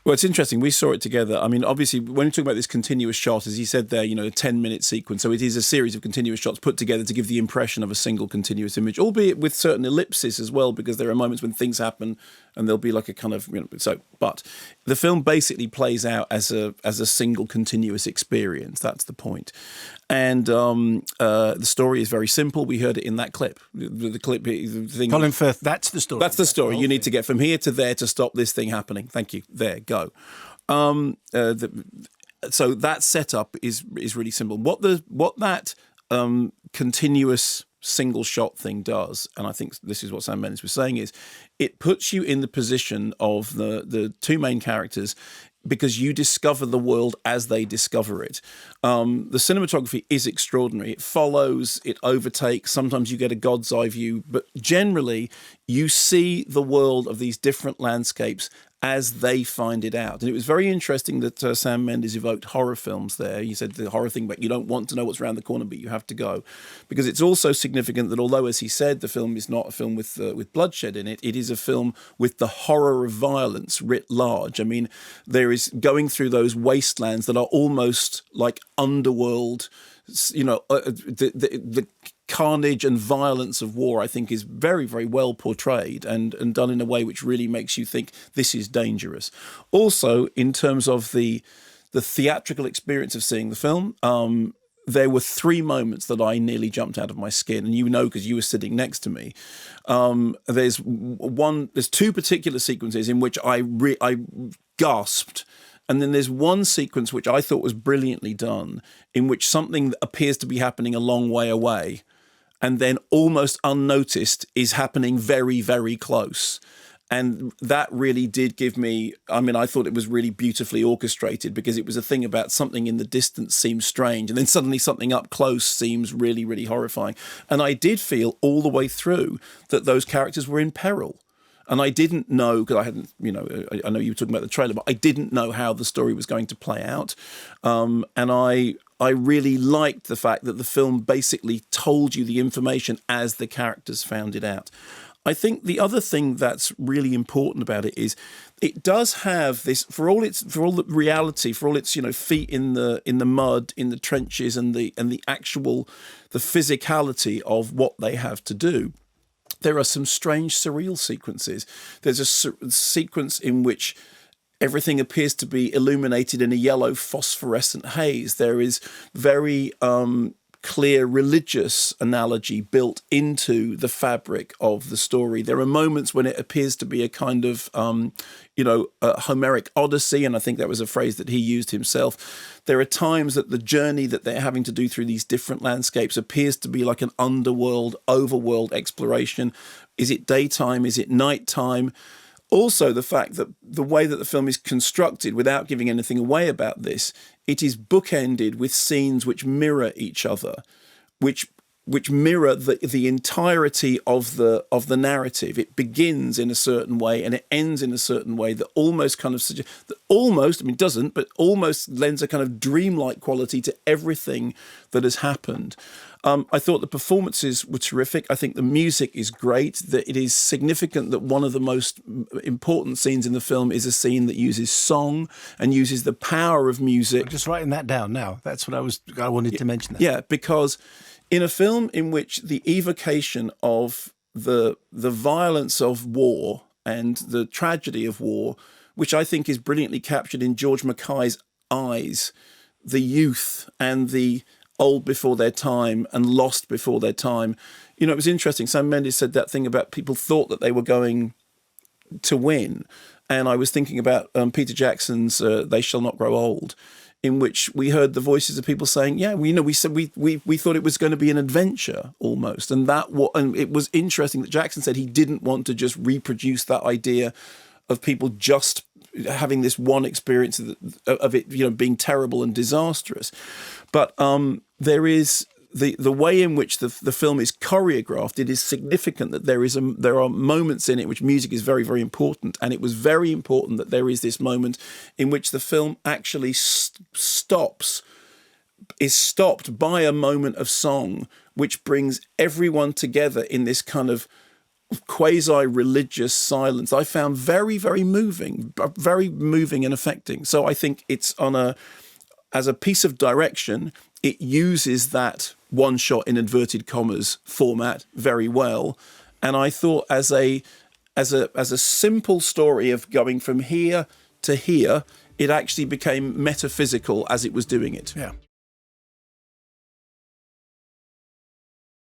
Well, it's interesting. We saw it together. I mean, obviously, when you talk about this continuous shot, as you said there, a 10-minute sequence. So it is a series of continuous shots put together to give the impression of a single continuous image, albeit with certain ellipses as well, because there are moments when things happen and there'll be like a kind of, but the film basically plays out as a single continuous experience. That's the point. And the story is very simple. We heard it in that clip. The clip, the thing. Colin Firth, that's the story. That's the story. You need to get from here to there to stop this thing happening. Thank you. There, go. So that setup is really simple. What that continuous single shot thing does, and I think this is what Sam Mendes was saying, is it puts you in the position of the two main characters, because you discover the world as they discover it. The cinematography is extraordinary. It follows, it overtakes. Sometimes you get a god's eye view, but generally you see the world of these different landscapes as they find it out. And it was very interesting that Sam Mendes evoked horror films there. He said the horror thing, but you don't want to know what's around the corner, but you have to go. Because it's also significant that although, as he said, the film is not a film with bloodshed in it, it is a film with the horror of violence writ large. I mean, there is going through those wastelands that are almost like underworld, the carnage and violence of war, I think, is very, very well portrayed and done in a way which really makes you think this is dangerous. Also, in terms of the theatrical experience of seeing the film, there were 3 moments that I nearly jumped out of my skin, and because you were sitting next to me. There's 2 particular sequences in which I gasped. And then there's one sequence which I thought was brilliantly done, in which something that appears to be happening a long way away and then almost unnoticed is happening very, very close. And that really did give me, I thought it was really beautifully orchestrated, because it was a thing about something in the distance seems strange, and then suddenly something up close seems really, really horrifying. And I did feel all the way through that those characters were in peril. And I didn't know, because I hadn't, I know you were talking about the trailer, but I didn't know how the story was going to play out. And I really liked the fact that the film basically told you the information as the characters found it out. I think the other thing that's really important about it is it does have this, for all the reality, for all its feet in the mud, in the trenches, and the physicality of what they have to do. There are some strange, surreal sequences. There's a sequence in which everything appears to be illuminated in a yellow phosphorescent haze. There is very clear religious analogy built into the fabric of the story. There are moments when it appears to be a kind of, a Homeric odyssey, and I think that was a phrase that he used himself. There are times that the journey that they're having to do through these different landscapes appears to be like an underworld, overworld exploration. Is it daytime? Is it nighttime? Also, the fact that the way that the film is constructed, without giving anything away about this, it is bookended with scenes which mirror each other, which mirror the entirety of the narrative. It begins in a certain way and it ends in a certain way that almost kind of suggests, doesn't, but almost lends a kind of dreamlike quality to everything that has happened. I thought the performances were terrific. I think the music is great. That it is significant that one of the most important scenes in the film is a scene that uses song and uses the power of music. I'm just writing that down now. That's what I wanted to mention. That. Yeah, because in a film in which the evocation of the violence of war and the tragedy of war, which I think is brilliantly captured in George Mackay's eyes, the youth and the old before their time and lost before their time. It was interesting. Sam Mendes said that thing about people thought that they were going to win. And I was thinking about Peter Jackson's They Shall Not Grow Old, in which we heard the voices of people saying, yeah, we thought it was going to be an adventure almost. And it was interesting that Jackson said he didn't want to just reproduce that idea of people just having this one experience of it, being terrible and disastrous. But there is the way in which the film is choreographed. It is significant that there are moments in it which music is very, very important, and it was very important that there is this moment in which the film actually is stopped by a moment of song, which brings everyone together in this kind of quasi-religious silence, I found very, very moving and affecting. So I think it's as a piece of direction, it uses that one shot in inverted commas format very well. And I thought as a simple story of going from here to here, it actually became metaphysical as it was doing it. Yeah.